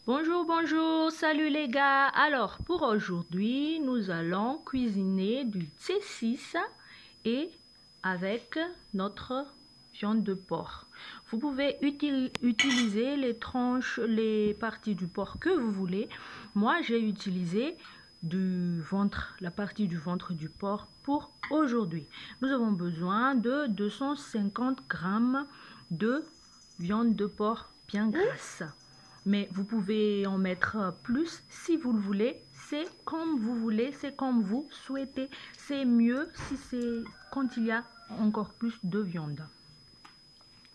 Bonjour, bonjour, salut les gars. Alors, pour aujourd'hui, nous allons cuisiner du C6 et avec notre viande de porc. Vous pouvez utiliser les tranches, les parties du porc que vous voulez. Moi, j'ai utilisé du ventre, la partie du ventre du porc pour aujourd'hui. Nous avons besoin de 250 grammes de viande de porc bien grasse. Mais vous pouvez en mettre plus si vous le voulez. C'est comme vous voulez, c'est comme vous souhaitez. C'est mieux si c'est quand il y a encore plus de viande.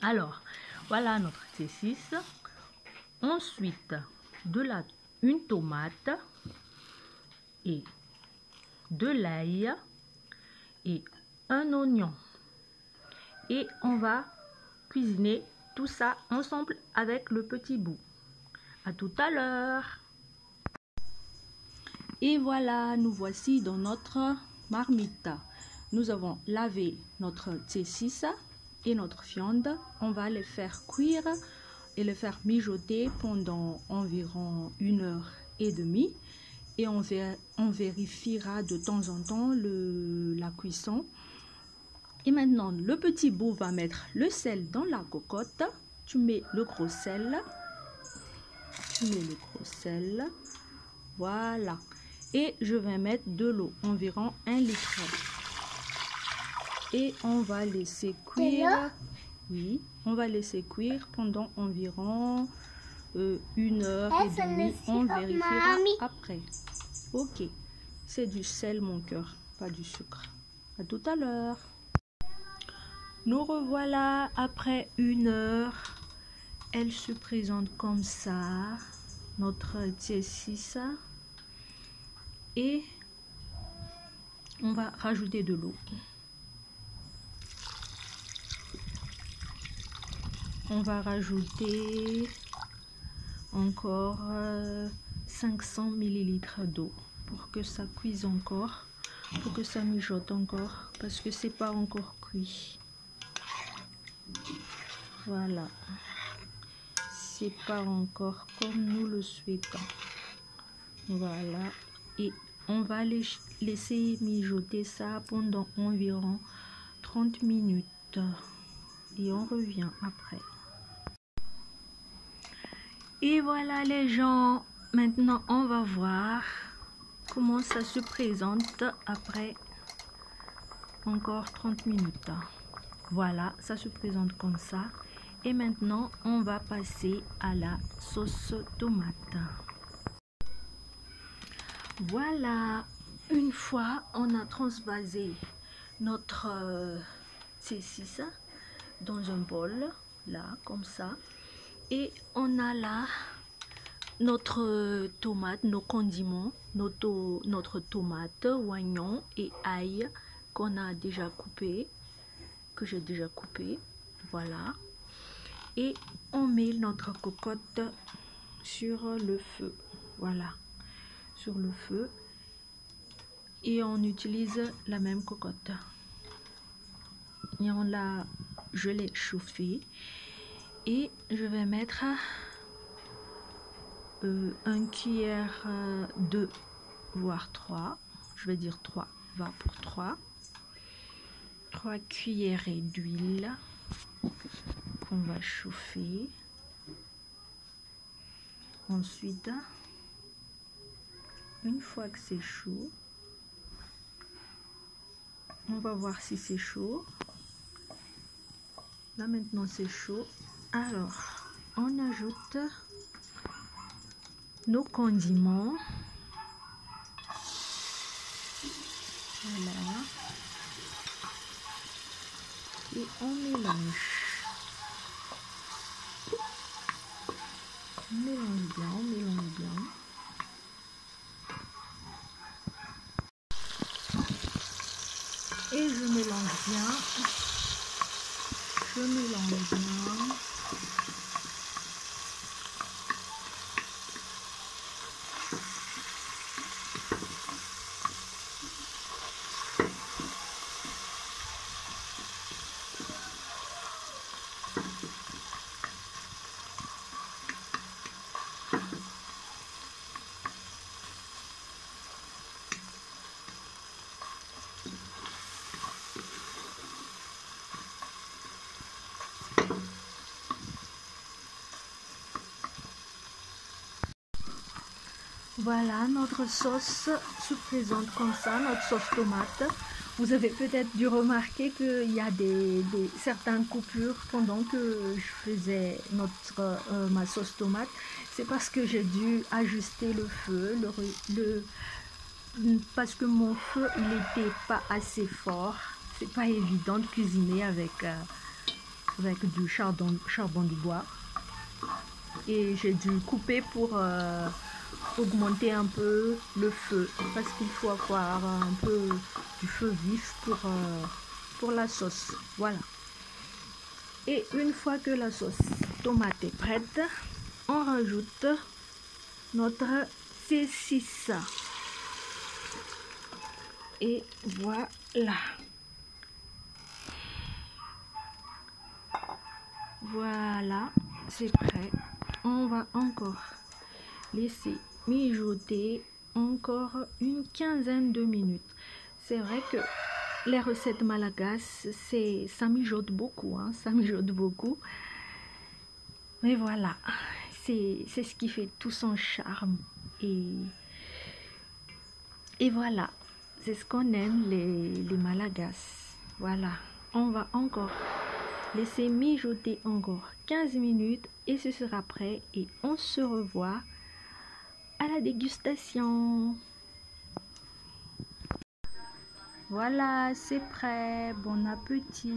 Alors, voilà notre C6. Ensuite, une tomate et de l'ail et un oignon. Et on va cuisiner tout ça ensemble avec le petit bout. À tout à l'heure. Et voilà, nous voici dans notre marmite. Nous avons lavé notre C6 et notre viande. On va les faire cuire et les faire mijoter pendant environ 1h30. Et on vérifiera de temps en temps la cuisson. Et maintenant, le petit bout va mettre le sel dans la cocotte. Tu mets le gros sel. Voilà, et je vais mettre de l'eau, environ 1 litre, et on va laisser cuire. Oui, on va laisser cuire pendant environ 1h30. On vérifiera après. Ok, c'est du sel mon cœur, pas du sucre. À tout à l'heure. Nous revoilà après 1 heure. Elle se présente comme ça, notre C6, et on va rajouter de l'eau. On va rajouter encore 500 ml d'eau pour que ça cuise encore, pour que ça mijote encore, parce que c'est pas encore cuit. Voilà. C'est pas encore comme nous le souhaitons. Voilà, et on va laisser mijoter ça pendant environ 30 minutes et on revient après. Et voilà les gens, maintenant on va voir comment ça se présente après encore 30 minutes. Voilà, ça se présente comme ça. Et maintenant, on va passer à la sauce tomate. Voilà, une fois on a transvasé notre C6 dans un bol, là, comme ça. Et on a là notre tomate, nos condiments, notre tomate, oignon et ail qu'on a déjà coupé, que j'ai déjà coupé. Voilà. Et on met notre cocotte sur le feu, voilà, sur le feu, et on utilise la même cocotte. Et je l'ai chauffée, et je vais mettre 1 cuillère 2 voire 3, je vais dire 3, va pour 3 cuillerées d'huile qu'on va chauffer. Ensuite, une fois que c'est chaud, on va voir si c'est chaud. Là maintenant c'est chaud. Alors, on ajoute nos condiments. Voilà. Et on mélange. On mélange bien, on mélange bien. Et je mélange bien. Je mélange bien. Voilà, notre sauce se présente comme ça, notre sauce tomate. Vous avez peut-être dû remarquer qu'il y a certaines coupures pendant que je faisais ma sauce tomate. C'est parce que j'ai dû ajuster le feu, parce que mon feu il n'était pas assez fort. C'est pas évident de cuisiner avec du charbon de bois. Et j'ai dû couper pour augmenter un peu le feu parce qu'il faut avoir un peu du feu vif pour la sauce. Voilà. Et une fois que la sauce tomate est prête, on rajoute notre C6. Et voilà. Voilà, c'est prêt. On va encore laisser mijoter encore une quinzaine de minutes. C'est vrai que les recettes malagasy, ça mijote beaucoup, hein, ça mijote beaucoup. Mais voilà, c'est ce qui fait tout son charme. Et voilà, c'est ce qu'on aime les malagasy. Voilà, on va encore laisser mijoter encore 15 minutes et ce sera prêt et on se revoit à la dégustation. Voilà, c'est prêt. Bon appétit.